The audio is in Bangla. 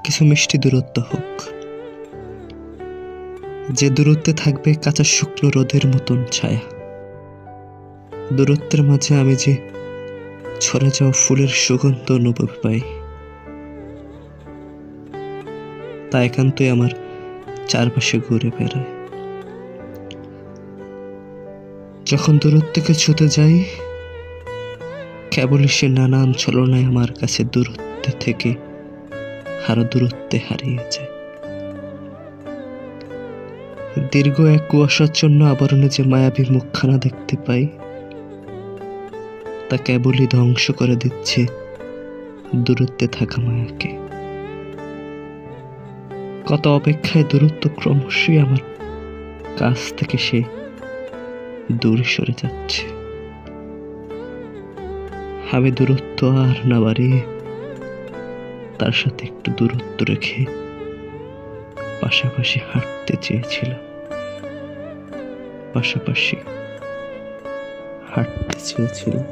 কিছু মিষ্টি দূরত্ব হোক, যে দূরত্বে থাকবে কাঁচা শুকনো রোদের মতন ছায়া। দূরত্বের মাঝে আমি যে ছড়ে যাওয়া ফুলের সুগন্ধ অনুভব পাই, তা একান্তই আমার চারপাশে ঘুরে বেড়ায়। যখন দূরত্বকে ছুতে যাই, কেবলই সে নানান ছলনায় আমার কাছে দূরত্বে থেকে আরো দূরত্বে হারিয়ে যায়। দীর্ঘ এক কুয়াশাচ্ছন্ন আবরণে যে মায়াবী মুখখানা দেখতে পাই, তা কেবলই ধ্বংস করে দিচ্ছে দূরত্বে থাকা মায়াকে। কত অপেক্ষায় দূরত্ব ক্রমশই আমার কাছ থেকে সে দূরে সরে যাচ্ছে। আমি দূরত্ব আর না বাড়িয়ে তার সাথে একটু দূরত্ব রেখে পাশাপাশি হাঁটতে চেয়েছিলাম, পাশাপাশি হাঁটতে চেয়েছিলাম।